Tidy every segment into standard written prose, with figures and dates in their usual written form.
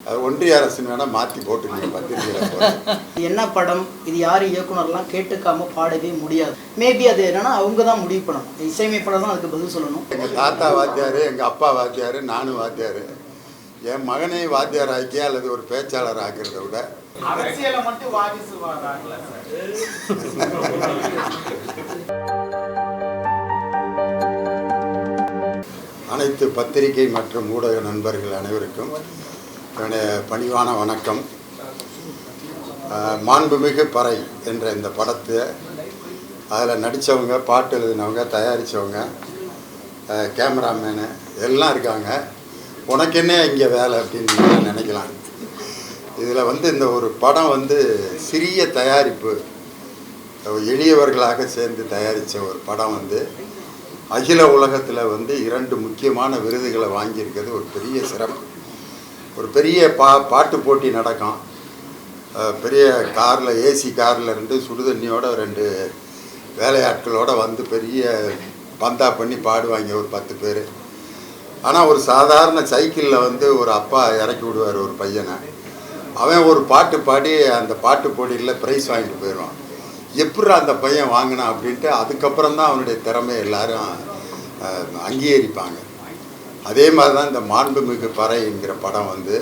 அது ஒன்றிய அரசுன்னு வேணால் மாற்றி போட்டுருக்கீங்க பத்திரிகையில். என்ன படம் இது யார் இயக்குனர்லாம் கேட்டுக்காம பாடவே முடியாது. மேபி அது என்னன்னா அவங்க தான் முடிவு பண்ணணும். இசையமைப்பாளர் தான் அதுக்கு பதில் சொல்லணும். எங்கள் தாத்தா வாத்தியார், எங்கள் அப்பா வாத்தியார், நானும் வாத்தியார். என் மகனை வாத்தியார் ஆக்கியா அல்லது ஒரு பேச்சாளர் ஆக்கிறத விட அரசியலை மட்டும் வாரிசு அனைத்து பத்திரிகை மற்றும் ஊடக நண்பர்கள் அனைவருக்கும் என்னுடைய பணிவான வணக்கம். மாண்புமிகு பறை என்ற இந்த படத்தை அதில் நடித்தவங்க, பாட்டு எழுதினவங்க, தயாரித்தவங்க, கேமராமேனு எல்லாம் இருக்காங்க. உனக்கு என்ன இங்கே வேலை அப்படின்னு நினைக்கலாம். இதில் இந்த ஒரு படம் சிறிய தயாரிப்பு, எளியவர்களாக சேர்ந்து தயாரித்த ஒரு படம் அகில உலகத்தில் 2 முக்கியமான விருதுகளை வாங்கியிருக்கிறது ஒரு பெரிய சிறப்பு. ஒரு பெரிய பாட்டு போட்டி நடக்கும். பெரிய காரில், ஏசி காரில் இருந்து சுடுதண்ணியோட 2 வேலையாட்களோடு பெரிய பந்தா பண்ணி பாடுவாங்க ஒரு 10 பேர். ஆனால் ஒரு சாதாரண சைக்கிளில் ஒரு அப்பா இறக்கி விடுவார் ஒரு பையனை. அவன் ஒரு பாட்டு பாடி அந்த பாட்டு போட்டியில் ப்ரைஸ் வாங்கிட்டு போயிடுவான். எப்படி அந்த பையன் வாங்கினான் அப்படின்ட்டு அதுக்கப்புறம் தான் அவனுடைய திறமையை எல்லாரும் அங்கீகரிப்பாங்க. அதே மாதிரி தான் இந்த மாண்புமிகு பறை என்கிற படம் அது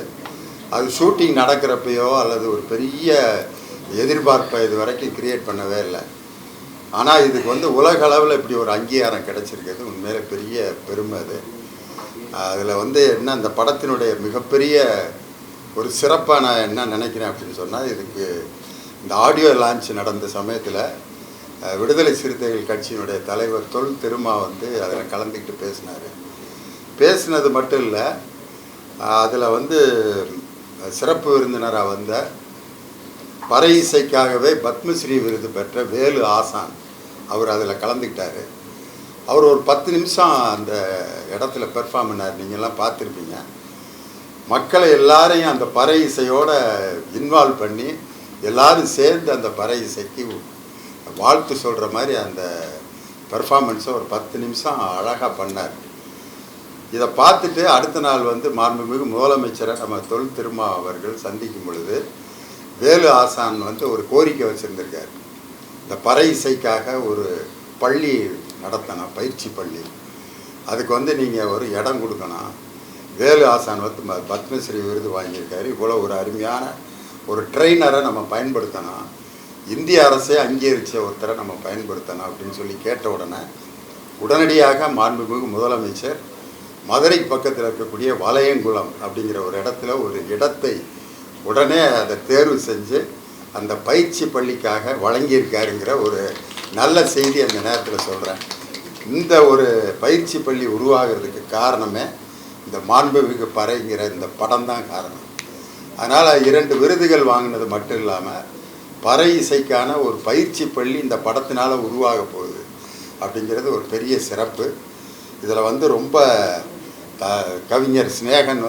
ஷூட்டிங் நடக்கிறப்பையோ அல்லது ஒரு பெரிய எதிர்பார்ப்பை இது வரைக்கும் கிரியேட் பண்ணவே இல்லை. ஆனால் இதுக்கு உலக அளவில் இப்படி ஒரு அங்கீகாரம் கிடச்சிருக்கிறது உண்மையிலே பெரிய பெருமை. அதில் என்ன அந்த படத்தினுடைய மிகப்பெரிய ஒரு சிறப்பாக நான் என்ன நினைக்கிறேன் அப்படின்னு சொன்னால், இதுக்கு இந்த ஆடியோ லான்ச் நடந்த சமயத்தில் விடுதலை சிறுத்தைகள் கட்சியினுடைய தலைவர் தொல் திருமா அதில் கலந்துக்கிட்டு பேசினார். பேசினது மட்டும் இல்லை, அதில் சிறப்பு விருந்தினராக வந்த பறை இசைக்காகவே பத்மஸ்ரீ விருது பெற்ற வேலு ஆசான் அவர் அதில் கலந்துக்கிட்டார். அவர் ஒரு 10 நிமிஷம் அந்த இடத்துல பெர்ஃபார்ம் பண்ணார். நீங்கள்லாம் பார்த்துருப்பீங்க. மக்களை எல்லாரையும் அந்த பறை இசையோடு இன்வால்வ் பண்ணி எல்லோரும் சேர்ந்து அந்த பறை இசைக்கு வாழ்த்து சொல்கிற மாதிரி அந்த பெர்ஃபார்மன்ஸை ஒரு 10 நிமிஷம் அழகாக பண்ணார். இதை பார்த்துட்டு அடுத்த நாள் மாண்புமிகு முதலமைச்சரை நம்ம தொல் திருமா அவர்கள் சந்திக்கும் பொழுது வேலு ஆசான் ஒரு கோரிக்கை வச்சுருந்துருக்கார். இந்த பறை இசைக்காக ஒரு பள்ளி நடத்தணும், பயிற்சி பள்ளி. அதுக்கு நீங்கள் ஒரு இடம் கொடுக்கணும். வேலு ஆசான் பத்மஸ்ரீ விருது வாங்கியிருக்காரு. இவ்வளோ ஒரு அருமையான ஒரு ட்ரெயினரை நம்ம பயன்படுத்தணும், இந்திய அரசே அங்கீகரித்த ஒருத்தரை நம்ம பயன்படுத்தணும் அப்படின்னு சொல்லி கேட்ட உடனடியாக மாண்புமிகு முதலமைச்சர் மதுரை பக்கத்தில் இருக்கக்கூடிய வலையங்குளம் அப்படிங்கிற ஒரு இடத்துல ஒரு இடத்தை உடனே அதை தேர்வு செஞ்சு அந்த பயிற்சி பள்ளிக்காக வழங்கியிருக்காருங்கிற ஒரு நல்ல செய்தி அந்த நேரத்தில் சொல்கிறேன். இந்த ஒரு பயிற்சி பள்ளி உருவாகிறதுக்கு காரணமே இந்த மாண்புமிகு பறைங்கிற இந்த படம் தான் காரணம். அதனால் 2 விருதுகள் வாங்கினது மட்டும் இல்லாமல் பறை இசைக்கான ஒரு பயிற்சி பள்ளி இந்த படத்தினால் உருவாக போகுது அப்படிங்கிறது ஒரு பெரிய சிறப்பு. இதில் ரொம்ப கவிஞர் சிநேகன்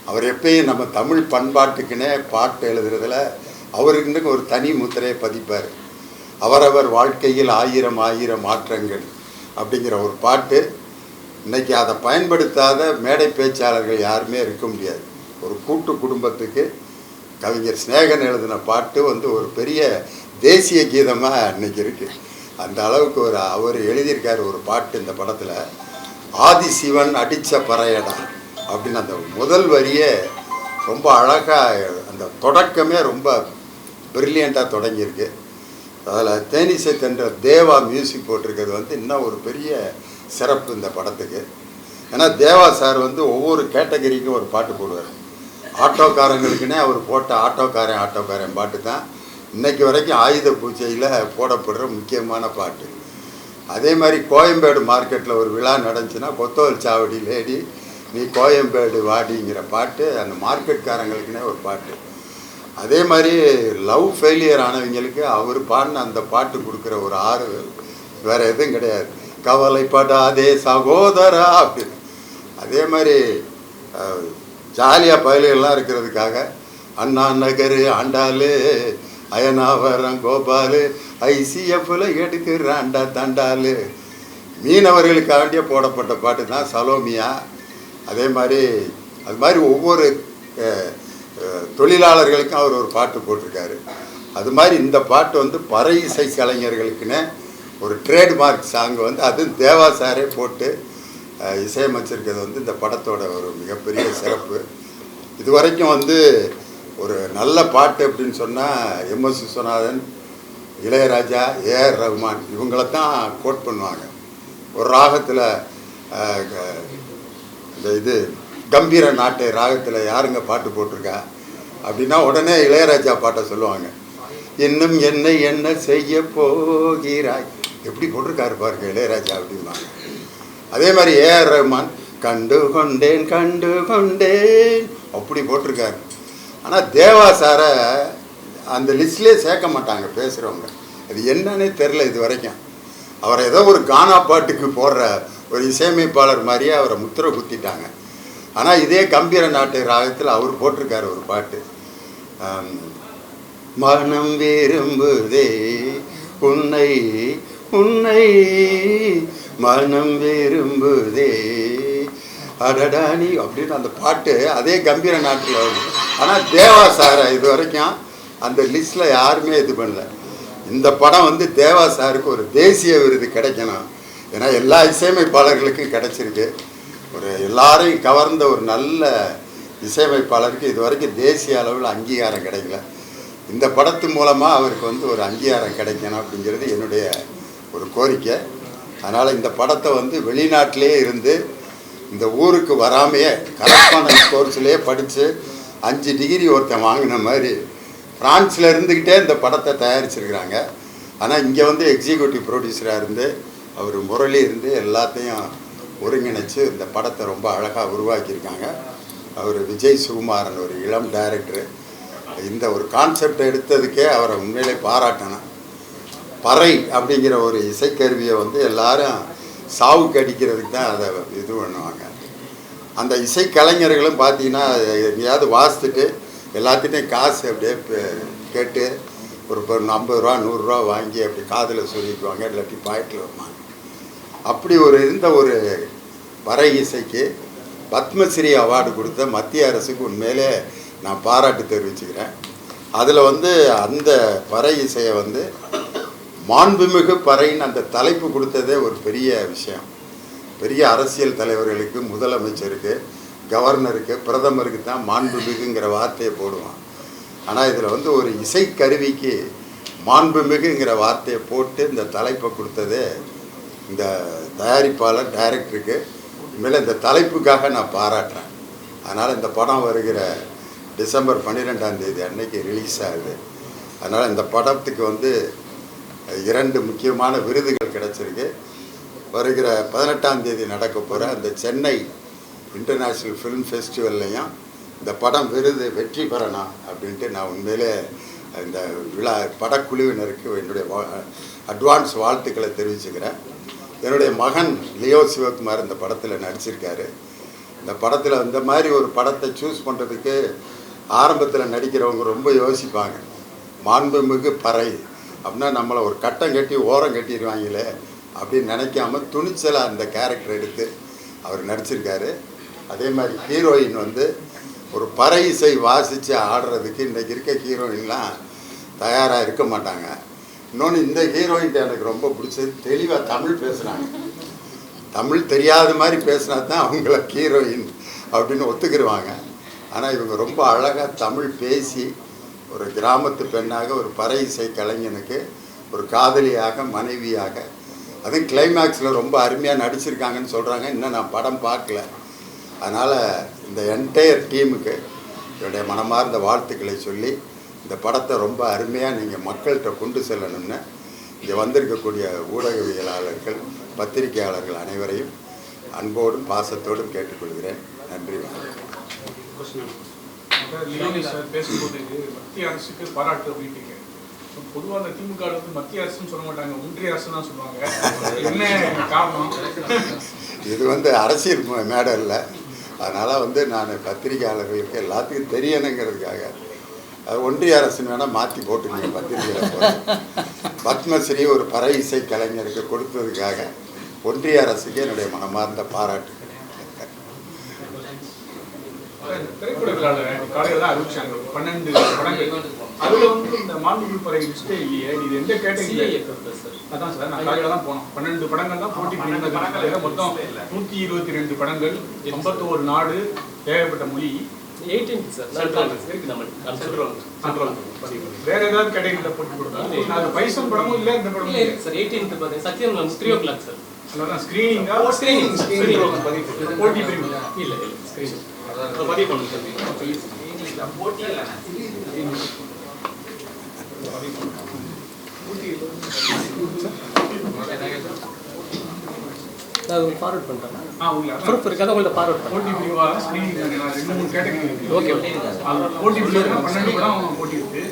அவர் எப்பயும் நம்ம தமிழ் பண்பாட்டுக்குன்னே பாட்டு எழுதுறதுல அவருக்குன்னு ஒரு தனி முத்திரையை பதிப்பார். அவரவர் வாழ்க்கையில் 1000 மாற்றங்கள் அப்படிங்கிற ஒரு பாட்டு. இன்றைக்கி அதை பயன்படுத்தாத மேடை பேச்சாளர்கள் யாருமே இருக்க முடியாது. ஒரு கூட்டு குடும்பத்துக்கு கவிஞர் சிநேகன் எழுதின பாட்டு ஒரு பெரிய தேசிய கீதமாக இன்றைக்கி இருக்குது. அந்த அளவுக்கு அவர் எழுதியிருக்கார் ஒரு பாட்டு இந்த படத்தில். ஆதிசிவன் அடித்த பறையடா அப்படின்னு அந்த முதல் வரியே ரொம்ப அழகாக, அந்த தொடக்கமே ரொம்ப பிரில்லியண்ட்டாக தொடங்கியிருக்கு. அதில் தேனிசை தென்ற தேவா மியூசிக் போட்டிருக்கிறது இன்னும் ஒரு பெரிய சிறப்பு இந்த படத்துக்கு. ஏன்னா தேவா சார் ஒவ்வொரு கேட்டகரிக்கும் ஒரு பாட்டு போடுவார். ஆட்டோக்காரங்களுக்குன்னே அவர் போட்ட ஆட்டோக்காரன் பாட்டு தான் இன்றைக்கி வரைக்கும் ஆயுத பூஜையில் போடப்படுற முக்கியமான பாட்டு. அதே மாதிரி கோயம்பேடு மார்க்கெட்டில் ஒரு விழா நடந்துச்சுன்னா கொத்தோல் சாவடி லேடி நீ கோயம்பேடு வாடிங்கிற பாட்டு அந்த மார்க்கெட்காரங்களுக்குன்னே ஒரு பாட்டு. அதே மாதிரி லவ் ஃபெயிலியர் ஆனவங்களுக்கு அவர் பாடின அந்த பாட்டு கொடுக்குற ஒரு ஆறுதல் வேறு எதுவும் கிடையாது. கவலைப்படாதே சகோதரா அப்படின்னு. அதே மாதிரி ஜாலியாக பயலுகள்லாம் இருக்கிறதுக்காக அண்ணா நகர் ஆண்டாளு அயனாவரம் கோபாலு ஐசிஎஃப்ல எடுக்கிறாண்டா தண்டாலு மீனவர்களுக்காண்டியே போடப்பட்ட பாட்டு தான் சலோமியா. அதே மாதிரி ஒவ்வொரு தொழிலாளர்களுக்கும் அவர் ஒரு பாட்டு போட்டிருக்காரு. அது மாதிரி இந்த பாட்டு வந்து பறை இசை கலைஞர்களுக்குன்னு ஒரு ட்ரேட்மார்க் சாங் வந்து அதுவும் தேவா சாரே போட்டு இசையமைச்சிருக்கிறது வந்து இந்த படத்தோட ஒரு மிகப்பெரிய சிறப்பு. இது வரைக்கும் வந்து ஒரு நல்ல பாட்டு அப்படின்னு சொன்னால் எம்எஸ் விஸ்வநாதன், இளையராஜா, ஏஆர் ரஹ்மான் இவங்கள தான் கோட் பண்ணுவாங்க. ஒரு ராகத்தில் இந்த இது கம்பீர நாட்டை ராகத்தில் யாருங்க பாட்டு போட்டிருக்கா அப்படின்னா உடனே இளையராஜா பாட்டை சொல்லுவாங்க. இன்னும் என்னை என்ன செய்ய போகிறாய், எப்படி போட்டிருக்காரு பாருங்க இளையராஜா அப்படிம்பாங்க. அதே மாதிரி ஏஆர் ரஹ்மான் கண்டு கொண்டேன் கண்டு கொண்டேன் அப்படி போட்டிருக்காரு. ஆனால் தேவா சாரை அந்த லிஸ்ட்லேயே சேர்க்க மாட்டாங்க பேசுகிறவங்க. அது என்னன்னே தெரில இது வரைக்கும். அவரை ஏதோ ஒரு கானா பாட்டுக்கு போடுற ஒரு இசையமைப்பாளர் மாதிரியே அவரை முத்திரை குத்திட்டாங்க. ஆனால் இதே கம்பீர நாட்டை ராகத்தில் அவர் போட்டிருக்காரு ஒரு பாட்டு. மனம் விரும்புதே உன்னை உன்னை மனம் விரும்புதே அடடானி அப்படின்னு அந்த பாட்டு அதே கம்பீர நாட்டில் வருது. ஆனால் தேவா சாரை இது வரைக்கும் அந்த லிஸ்ட்டில் யாருமே இது பண்ணல. இந்த படம் வந்து தேவா சாருக்கு ஒரு தேசிய விருது கிடைக்கணும். ஏன்னா எல்லா இசையமைப்பாளர்களுக்கும் கிடைச்சிருக்கு. ஒரு எல்லாரையும் கவர்ந்த ஒரு நல்ல இசையமைப்பாளருக்கு இது வரைக்கும் தேசிய அளவில் அங்கீகாரம் கிடைக்கல. இந்த படத்து மூலமாக அவருக்கு வந்து ஒரு அங்கீகாரம் கிடைக்கணும் அப்படிங்கிறது என்னுடைய ஒரு கோரிக்கை. அதனால் இந்த படத்தை வந்து வெளிநாட்டிலே இருந்து இந்த ஊருக்கு வராமையே கரஸ்பாண்டன்ஸ் கோர்ஸ்லேயே படித்து 5 டிகிரி ஒருத்தன் வாங்கின மாதிரி ஃப்ரான்ஸில் இருந்துக்கிட்டே இந்த படத்தை தயாரிச்சிருக்கிறாங்க. ஆனால் இங்கே வந்து எக்ஸிக்யூட்டிவ் ப்ரொடியூசராக இருந்து அவர் முரளி இருந்து எல்லாத்தையும் ஒருங்கிணைச்சு இந்த படத்தை ரொம்ப அழகாக உருவாக்கியிருக்காங்க. அவர் விஜய் சுகுமாரன் ஒரு இளம் டைரக்டரு. இந்த ஒரு கான்செப்டை எடுத்ததுக்கே அவரை உண்மையிலே பாராட்டணும். பறை அப்படிங்கிற ஒரு இசைக்கருவியை வந்து எல்லாரும் சாவுக்கு அடிக்கிறதுக்கு தான் அதை இது பண்ணுவாங்க. அந்த இசைக்கலைஞர்களும் பார்த்தீங்கன்னா எங்கேயாவது வாசித்துட்டு எல்லாத்துட்டையும் காசு அப்படியே கேட்டு ஒரு 50 ரூபா 100 ரூபா வாங்கி அப்படி காதில் சொல்லிக்குவாங்க, இல்லாட்டி பாக்கெட்டில் வைப்பாங்க. அப்படி ஒரு இருந்த ஒரு பறை இசைக்கு பத்மஸ்ரீ அவார்டு கொடுத்த மத்திய அரசுக்கு உண்மையிலே நான் பாராட்டு தெரிவிச்சுக்கிறேன். அதில் வந்து அந்த பறை இசையை வந்து மாண்புமிகு பறைன்னு அந்த தலைப்பு கொடுத்ததே ஒரு பெரிய விஷயம். பெரிய அரசியல் தலைவர்களுக்கு, முதலமைச்சருக்கு, கவர்னருக்கு, பிரதமருக்கு தான் மாண்புமிகுங்கிற வார்த்தையை போடுவான். ஆனால் இதில் வந்து ஒரு இசைக்கருவிக்கு மாண்புமிகுங்கிற வார்த்தையை போட்டு இந்த தலைப்பை கொடுத்ததே இந்த தயாரிப்பாளர் டைரக்டருக்கு உண்மையில் இந்த தலைப்புக்காக நான் பாராட்டுறேன். அதனால் இந்த படம் வருகிற டிசம்பர் 12ஆம் தேதி அன்னைக்கு ரிலீஸ் ஆகுது. அதனால் இந்த படத்துக்கு வந்து 2 முக்கியமான விருதுகள் கிடச்சிருக்கு. வருகிற 18ஆம் தேதி நடக்க போகிற அந்த சென்னை இன்டர்நேஷ்னல் ஃபிலிம் ஃபெஸ்டிவல்லையும் இந்த படம் விருது வெற்றி பெறணும் அப்படின்ட்டு நான் உண்மையிலே இந்த விழா படக்குழுவினருக்கு என்னுடைய அட்வான்ஸ் வாழ்த்துக்களை தெரிவிச்சுக்கிறேன். என்னுடைய மகன் லியோ சிவகுமார் இந்த படத்தில் நடிச்சிருக்காரு. இந்த படத்தில் இந்த மாதிரி ஒரு படத்தை சூஸ் பண்ணுறதுக்கு ஆரம்பத்தில் நடிக்கிறவங்க ரொம்ப யோசிப்பாங்க. மாண்புமிகு பறை அப்படின்னா நம்மளை ஒரு கட்டம் கட்டி ஓரம் கட்டிடுவாங்களே அப்படின்னு நினைக்காம துணிச்சலாக அந்த கேரக்டர் எடுத்து அவர் நடிச்சிருக்காரு. அதே மாதிரி ஹீரோயின் வந்து ஒரு பறை இசை வாசித்து ஆடுறதுக்கு இன்றைக்கி இருக்க ஹீரோயின்லாம் தயாராக இருக்க மாட்டாங்க. இன்னொன்று இந்த ஹீரோயின்ட்டு எனக்கு ரொம்ப பிடிச்சது தெளிவாக தமிழ் பேசுகிறாங்க. தமிழ் தெரியாத மாதிரி பேசினா தான் அவங்கள ஹீரோயின் அப்படின்னு ஒத்துக்கிடுவாங்க. ஆனால் இவங்க ரொம்ப அழகாக தமிழ் பேசி ஒரு கிராமத்து பெண்ணாக ஒரு பறை இசை கலைஞனுக்கு ஒரு காதலியாக, மனைவியாக, அதுவும் கிளைமேக்ஸில் ரொம்ப அருமையாக நடிச்சிருக்காங்கன்னு சொல்கிறாங்க. இன்னும் நான் படம் பார்க்கல. அதனால் இந்த என்டையர் டீமுக்கு என்னுடைய மனமார்ந்த வாழ்த்துக்களை சொல்லி இந்த படத்தை ரொம்ப அருமையாக நீங்கள் மக்கள்கிட்ட கொண்டு செல்லணும்னு இங்கே வந்திருக்கக்கூடிய ஊடகவியலாளர்கள், பத்திரிகையாளர்கள் அனைவரையும் அன்போடும் பாசத்தோடும் கேட்டுக்கொள்கிறேன். நன்றி, வணக்கம். பேசும்போது மத்திய அரசுக்கு பாராட்டு அப்படின்ட்டு பொதுவாக அந்த திமுக வந்து மத்திய அரசுன்னு சொல்ல மாட்டாங்க, ஒன்றிய அரசு தான் சொல்லுவாங்க. என்ன காரணம்? இது வந்து அரசியல் மேடை இல்லை. அதனால் வந்து நான் பத்திரிகையாளர்களுக்கு எல்லாத்துக்கும் தெரியணுங்கிறதுக்காக அது ஒன்றிய அரசுன்னு வேணால் மாற்றி போட்டுருங்க பத்திரிகையில் போட்டு. பத்மஸ்ரீ ஒரு பறை இசை கலைஞருக்கு கொடுத்ததுக்காக ஒன்றிய அரசுக்கு என்னுடைய மனமார்ந்த பாராட்டு. திரைப்பட விழாவில் காலையில் தான் அறிவிச்சாங்க 12 படங்கள். அதில் வந்து இந்த மாண்புமிகு பறை லிஸ்டே இல்லையே, இது எந்த கேட்டகரி? அதான் சார், நான் காலையில் தான் போனோம். 12 படங்கள் தான் போட்டி பிரிந்தது. மொத்தம் 122 படங்கள், 51 நாடு, ஏகப்பட்ட மொழி. 18 சார் வேற ஏதாவது கேட்டகரியில் போட்டி கொடுத்தா அது பைசன் படமும் இல்லை, இந்த படமும் இல்லை சார். 18 பாருங்க, சத்யம் 3 o'clock சார். அதான் ஸ்கிரீனிங்கா? ஸ்கிரீனிங் போட்டி பிரிவு இல்லை ஸ்கிரீனிங் பதிவு பண்ணுங்க சார். போட்டி இல்லை நான் உங்களுக்கு ஃபார்வர்ட் பண்ணுறேன். உங்களுக்கு ப்ரூஃப் இருக்காது, உங்கள்ட்ட ஃபார்வர்ட் பண்ணுறேன். போட்டி பிரிவா ஸ்கிரீனிங் 2-3 கேட்டகரி இருக்கு. ஓகே போட்டி பிரிவு 12 படம் போட்டி இருக்கு.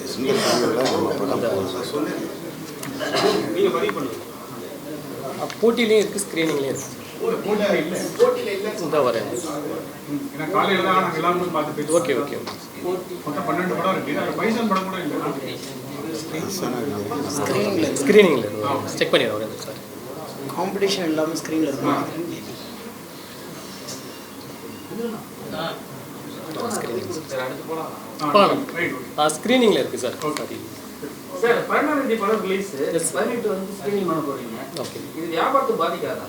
நீங்கள் பதிவு பண்ணுங்க. போட்டிலையும் இருக்குது, ஸ்க்ரீனிங்லேயும் இருக்குது. போட்டியில் இல்லை. இந்த வரேன். ஏன்னா காலையில் தான் நாங்கள் எல்லாரும் பார்த்து பேசுவோம். ஓகே மொத்தம் 12 படம் இருக்கு. அது பைசன் படம் கூட இல்லை. ஸ்க்ரீனிங்கில் செக் பண்ணிடுறேன் சார். காம்படிஷன் இல்லாமல் ஸ்க்ரீனில் இருக்கும். ஸ்க்ரீனிங்கில் இருக்குது சார். சார் 12 படம் ரிலீஸ், 18 வந்து ஸ்கிரீனிங் பண்ண போறீங்க. ஓகே, இது வியாபாரத்தை பாதிக்காதா?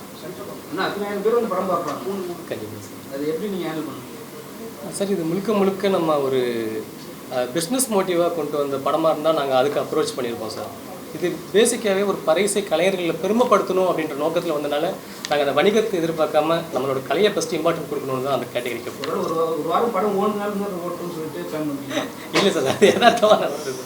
ஏன்னா 10,000 பேர் வந்து படம் பார்ப்பாங்க. கண்டிப்பாக சார். அது எப்படி நீங்கள் ஹேண்டில் பண்ணுவீங்க? சார், இது முழுக்க நம்ம ஒரு பிஸ்னஸ் மோட்டிவாக கொண்டு வந்த படமாக இருந்தால் நாங்கள் அதுக்கு அப்ரோச் பண்ணியிருப்போம் சார். இது பேசிக்காகவே ஒரு பறையிசை கலைஞர்களை பெருமைப்படுத்தணும் அப்படின்ற நோக்கத்தில் வந்தனால நாங்கள் அந்த வணிகத்தை எதிர்பார்க்காம நம்மளோட கலையை ஃபஸ்ட்டு இம்பார்ட்டன்ட் கொடுக்கணும்னு தான் அந்த கேட்டகரிக்கு போகிறோம். ஒரு வாரம் படம் 3 நாள் ஓட்டணும்னு சொல்லிட்டு பிளான் பண்ணுவீங்க? இல்லை சார், அது எதார்த்தமாக நடந்தது.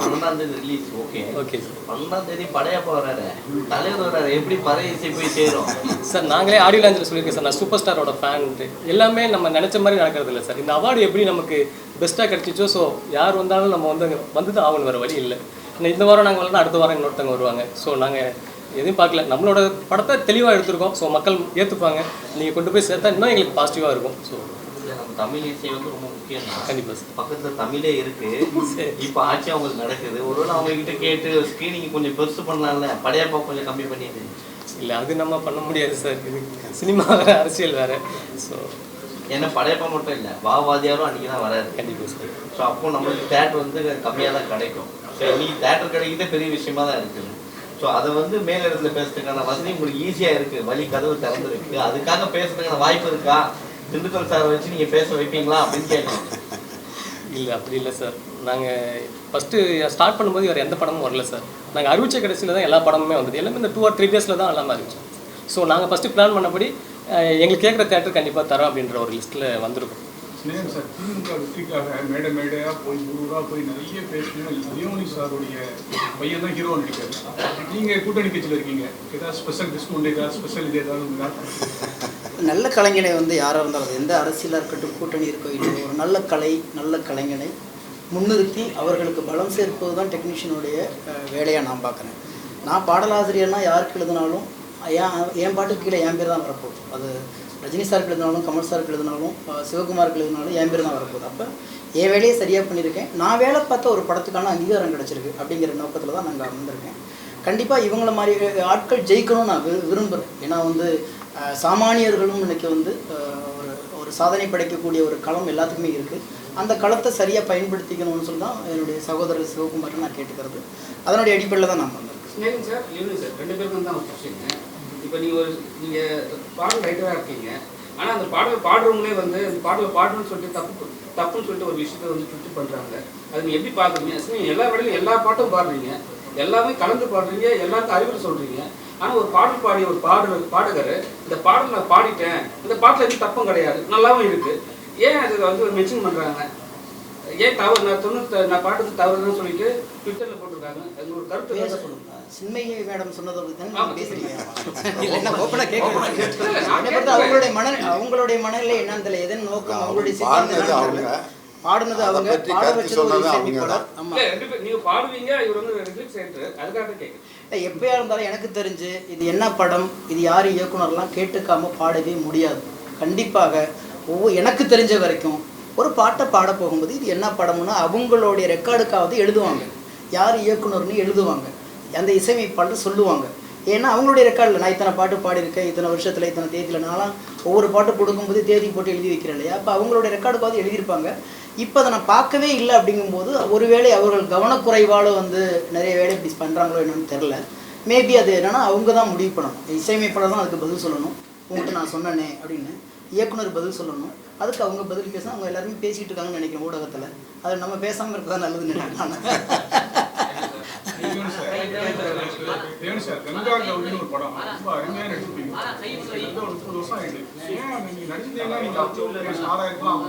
12 release. Okay okay sir. 12 Padayappa வர்றாரு, தலைவர் வர்றாரு, எப்படி பறை இசை போய் சேரும்? சார், நாங்களே ஆடியோ லான்ச்சில் சொல்லியிருக்கேன் சார், நான் சூப்பர் ஸ்டாரோட ஃபேன்ட்டு. எல்லாமே நம்ம நினச்ச மாதிரி நடக்கிறது இல்லை சார். இந்த அவார்டு எப்படி நமக்கு பெஸ்ட்டாக கிடச்சிச்சோ, ஸோ யார் வந்தாலும் நம்ம வந்து தான் ஆகணும், வேறு வழி இல்லை. இந்த வாரம் நாங்கள் வரலாம், அடுத்த வாரம் இன்னொருத்தவங்க வருவாங்க. ஸோ நாங்கள் எதுவும் பார்க்கல, நம்மளோட படத்தை தெளிவாக எடுத்திருக்கோம். ஸோ மக்கள் ஏற்றுப்பாங்க. நீங்கள் கொண்டு போய் சேர்த்தா இன்னும் எங்களுக்கு பாசிட்டிவாக இருக்கும். ஸோ நம்ம தமிழ் இசை வந்து ரொம்ப முக்கியம் தான். கண்டிப்பாக சார். பக்கத்தில் தமிழே இருக்கு. இப்போ ஆட்சி அவங்களுக்கு நடக்குது. ஒருவேளை அவங்க கிட்ட கேட்டு ஸ்க்ரீனிங் கொஞ்சம் பெருசு பண்ணலாம்ல, படையப்பா கொஞ்சம் கம்மி பண்ணிடு. இல்லை, அது நம்ம பண்ண முடியாது சார். இது சினிமா வேறு, அரசியல் வேறு. ஸோ ஏன்னா படையப்பா மட்டும் இல்லை, வாவாதியாரும் அன்றைக்கி தான் வராது. கண்டிப்பாக சார். ஸோ அப்போ நம்மளுக்கு தேட்டர் வந்து கம்மியாக தான் கிடைக்கும். ஸோ இன்னைக்கு தேட்டர் கிடைக்கிறதே பெரிய விஷயமா தான் இருக்குது. ஸோ அதை வந்து மேலிடத்துல பேசுறதுக்கான வசதி உங்களுக்கு ஈஸியாக இருக்குது. வழி கதவு திறந்துருக்கு. அதுக்காக பேசுறதுக்கான வாய்ப்பு இருக்கா? திண்டுக்கல் சாரை வச்சு நீங்கள் பேச வைப்பீங்களா அப்படின்னு கேட்கணும். இல்லை, அப்படி இல்லை சார். நாங்கள் ஃபஸ்ட்டு ஸ்டார்ட் பண்ணும்போது வேறு எந்த படமும் வரல சார். நாங்கள் அறிவிச்ச கடைசியில் தான் எல்லா படமுமே வந்தது. எல்லாமே இந்த 2 or 3 days தான் எல்லாமே அறிவிச்சோம். ஸோ நாங்கள் ஃபஸ்ட்டு பிளான் பண்ணபடி எங்களுக்கு கேட்குற தேட்டர் கண்டிப்பாக தரோம் அப்படின்ற ஒரு லிஸ்ட்டில் வந்திருக்கும். ஸ்னேகன் சார், திமுக வெற்றிக்காக மேடையாக போய் ஊராக போய் நிறைய பேசணும். லியோனி சாருடைய பையன் தான் ஹீரோ நடிக்காரு. நீங்கள் கூட்டணி கட்சியில் இருக்கீங்க, ஏதாவது ஸ்பெஷல் டிஸ்கவுண்ட், ஏதாவது ஸ்பெஷல் இது ஏதாவது? நல்ல கலைஞனை வந்து யாராக இருந்தாலும், எந்த அரசியலாக இருக்கட்டும், கூட்டணி இருக்கோ இல்லையோ, ஒரு நல்ல கலைஞனை முன்னிறுத்தி அவர்களுக்கு பலம் சேர்ப்பது தான் டெக்னீஷியனுடைய வேலையாக நான் பார்க்குறேன். நான் பாடலாசிரியர்னா யாருக்கு எழுதினாலும் என் பாட்டுக்கு கீழே என் பேர் தான் வரப்போகுது. அது ரஜினி சாருக்கு எழுதினாலும், கமல் சாருக்கு எழுதினாலும், சிவகுமாருக்கு எழுதினாலும் என் பேர் தான் வரப்போகுது. அப்போ என் வேலையை சரியாக பண்ணியிருக்கேன். நான் வேலை பார்த்த ஒரு படத்துக்கான அங்கீகாரம் கிடச்சிருக்கு அப்படிங்கிற நோக்கத்தில் தான் நாங்கள் வந்திருக்கேன். கண்டிப்பாக இவங்கள மாதிரி ஆட்கள் ஜெயிக்கணும்னு நான் விரும்புகிறேன். ஏன்னா வந்து சாமானியர்களும் இன்றைக்கி வந்து ஒரு சாதனை படைக்கக்கூடிய ஒரு களம் எல்லாத்துக்குமே இருக்குது. அந்த களத்தை சரியாக பயன்படுத்திக்கணும்னு சொல்லி தான் என்னுடைய சகோதரர் சிவகுமாரை நான் கேட்டுக்கிறது. அதனுடைய அடிப்படையில் தான் நான் வந்திருக்கேன். ஸ்னேகன் சார், லியோனி சார், 2 பேருக்கும் தான் ஒரு கொஸ்டின். இப்போ நீங்கள் பாடல் ரைட்டராக இருக்கீங்க. ஆனால் அந்த பாடல் பாடுறவங்களே வந்து அந்த பாடலை பாடணும்னு சொல்லிட்டு தப்புன்னு சொல்லிட்டு ஒரு விஷயத்தை வந்து சுற்றி பண்ணுறாங்க. அது நீங்கள் எப்படி பார்க்குறீங்க? நீங்கள் எல்லா வேலையிலும் எல்லா பாட்டும் பாடுறீங்க, எல்லாமே கலந்து பாடுறீங்க, எல்லாருக்கும் அறிவுரை சொல்கிறீங்க. ஆனால் ஒரு பாடல் பாடிய ஒரு பாடகர் இந்த பாடல் நான் பாடிட்டேன், இந்த பாட்டில் எதுவும் தப்பும் கிடையாது, நல்லாவும் இருக்குது, ஏன் அதை வந்து மென்ஷன் பண்ணுறாங்க? ஏன் தவறு நான் பாட்டுக்கு தவறுன்னு சொல்லிட்டு ட்விட்டரில் போட்டிருக்காங்க. அது ஒரு கருத்து வேலை சொல்லுங்க. சின்மையை மேடம் சொன்னதை பற்றி பேசுறீங்க. அவங்களுடைய மனநிலை என்னன்னு தெரியல. எதன் நோக்கம், அவங்களுடைய பாடுனது அவங்க, பாட வச்சது. நீங்க பாடுவீங்க, இவர் வந்து ரிலீஸ் ஆயிட்டு அதுக்காக கேட்குறேன். எப்பயா இருந்தாலும் எனக்கு தெரிஞ்சு இது என்ன படம், இது யார் இயக்குனர்லாம் கேட்டுக்காம பாடவே முடியாது. கண்டிப்பாக எனக்கு தெரிஞ்ச வரைக்கும் ஒரு பாட்டை பாட போகும்போது இது என்ன படம்னு அவங்களுடைய ரெக்கார்டுக்காவது எழுதுவாங்க. யார் இயக்குனர்னு எழுதுவாங்க, அந்த இசையமைப்பாளர் சொல்லுவாங்க. ஏன்னா அவங்களுடைய ரெக்கார்டில் நான் இத்தனை பாட்டு பாடியிருக்கேன், இத்தனை வருஷத்தில் இத்தனை தேதியில், நான்லாம் ஒவ்வொரு பாட்டு கொடுக்கும்போது தேதி போட்டு எழுதி வைக்கிறேன் இல்லையா, அப்போ அவங்களுடைய ரெக்கார்டுக்காவது எழுதியிருப்பாங்க. இப்போ அதை நான் பார்க்கவே இல்லை அப்படிங்கும்போது ஒருவேளை அவர்கள் கவனக்குறைவால் வந்து நிறைய வேலை இப்படி பண்ணுறாங்களோ என்னன்னு தெரில. மேபி அது என்னென்னா அவங்க தான் முடிவு பண்ணணும். இசையமைப்பாளர் தான் அதுக்கு பதில் சொல்லணும். உங்கள்கிட்ட நான் சொன்னேனே அப்படின்னு இயக்குனர் பதில் சொல்லணும். அதுக்கு அவங்க பதில் பேசினா அவங்க எல்லாருமே பேசிகிட்டு இருக்காங்கன்னு நினைக்கிறேன் ஊடகத்தில். அது நம்ம பேசாமல் இருக்கிறதா நல்லதுன்னு நினைக்கிறேன். கங்கா கௌரின்னு ஒரு படம் ரொம்ப அருமையாக நடிச்சிருப்பீங்க. 30 வருஷம் ஆயிடுச்சு. ஏன் நீங்க நடிச்சிருந்தீங்கன்னா நீங்க அவ்வளோ ஸ்டாராக இருக்கலாம்,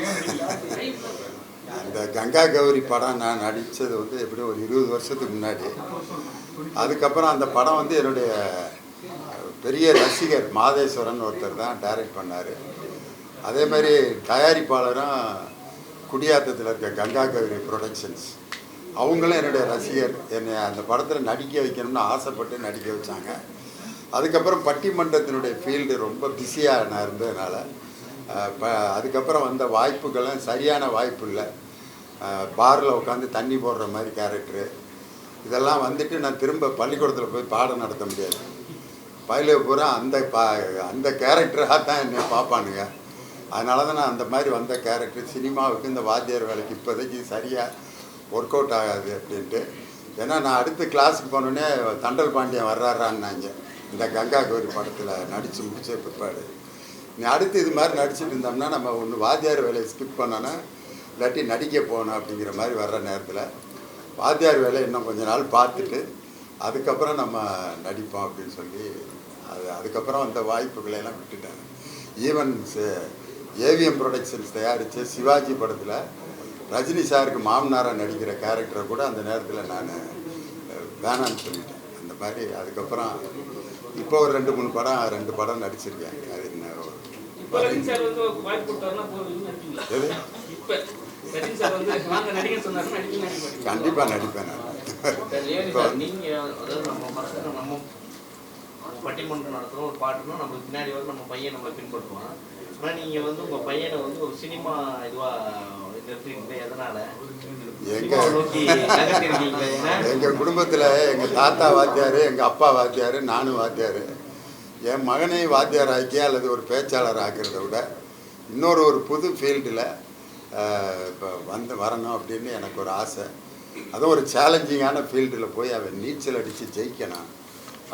ஏன் நடிக்கல? அந்த கங்கா கௌரி படம் நான் நடித்தது வந்து எப்படியும் ஒரு 20 வருஷத்துக்கு முன்னாடி. அதுக்கப்புறம் அந்த படம் வந்து என்னுடைய பெரிய ரசிகர் மாதேஸ்வரன் ஒருத்தர் தான் டைரக்ட் பண்ணார். அதே மாதிரி தயாரிப்பாளரும் குடியாத்தத்தில் இருக்க கங்கா கௌரி ப்ரொடக்ஷன்ஸ் அவங்களும் என்னுடைய ரசிகர். என்னை அந்த படத்தில் நடிக்க வைக்கணும்னு ஆசைப்பட்டு நடிக்க வச்சாங்க. அதுக்கப்புறம் பட்டிமன்றத்தினுடைய ஃபீல்டு ரொம்ப பிஸியாக நான் இருந்ததுனால அதுக்கப்புறம் வந்த வாய்ப்புகளும் சரியான வாய்ப்பு இல்லை. பாரில் உட்காந்து தண்ணி போடுற மாதிரி கேரக்டரு இதெல்லாம் வந்துட்டு நான் திரும்ப பள்ளிக்கூடத்தில் போய் பாடம் நடத்த முடியாது. பயில பூரா அந்த கேரக்டராக தான் என்னை பார்ப்பானுங்க. அதனால தான் நான் அந்த மாதிரி வந்த கேரக்டர் சினிமாவுக்கு இந்த வாத்தியார் வேலைக்கு இப்போதைக்கு சரியாக ஒர்க் அவுட் ஆகாது அப்படின்ட்டு. ஏன்னா நான் அடுத்து கிளாஸுக்கு போனோடனே தண்டல் பாண்டியன் வர்றாரான்னாங்க இந்த கங்கா கௌரி படத்தில் நடித்து முடிச்ச பிற்பாடு. நீ அடுத்து இது மாதிரி நடிச்சுட்டு இருந்தோம்னா நம்ம ஒன்று வாத்தியார் வேலையை ஸ்கிப் பண்ணோன்னா இல்லாட்டி நடிக்க போகணும் அப்படிங்கிற மாதிரி வர்ற நேரத்தில் வாத்தியார் வேலையை இன்னும் கொஞ்ச நாள் பார்த்துட்டு அதுக்கப்புறம் நம்ம நடிப்போம் அப்படின்னு சொல்லி அதுக்கப்புறம் அந்த வாய்ப்புகளையெல்லாம் விட்டுட்டாங்க. ஈவன் ஏவிஎம் ப்ரொடக்ஷன்ஸ் தயாரித்த சிவாஜி படத்தில் ரஜினி சாருக்கு மாமனாராக நடிக்கிற கேரக்டரை கூட அந்த நேரத்தில் நான் வேணான்னு சொல்லிட்டேன். அந்த மாதிரி அதுக்கப்புறம் இப்போ ஒரு 2 படம் நடிச்சிருக்கேன். அது என்ன கண்டிப்பாக நடிப்பேன் நான். இப்போ நீங்கள் நம்ம பட்டிமன்றம் நடத்துகிறோம், ஒரு பாட்டுனா நம்மளுக்கு பின்னாடி வந்து நம்ம பையன் நம்மளை பின்பற்றுவான். ஆனால் நீங்கள் வந்து உங்கள் பையனை வந்து ஒரு சினிமா இதுவாக எங்கள் குடும்பத்தில் எங்கள் தாத்தா வாத்தியார், எங்கள் அப்பா வாத்தியார், நானும் வாத்தியார். என் மகனை வாத்தியார் ஆக்கி அல்லது ஒரு பேச்சாளர் ஆக்கிறத விட ஒரு புது ஃபீல்டில் இப்போ வரணும் அப்படின்னு எனக்கு ஒரு ஆசை. அதுவும் ஒரு சேலஞ்சிங்கான ஃபீல்டில் போய் அவன் நீச்சல் அடித்து ஜெயிக்கணும்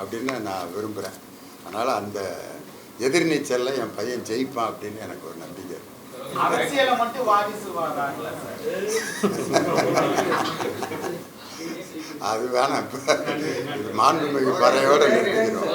அப்படின்னு நான் விரும்புகிறேன். அதனால் அந்த எதிர்நீச்சலில் என் பையன் ஜெயிப்பான் அப்படின்னு எனக்கு ஒரு நம்பிக்கை. அரசியலை மட்டும் வாதிசுவாங்க அது வேணாம். இப்போ மாண்புமிகு பறையோடு நிறுத்திக்கிறோம்.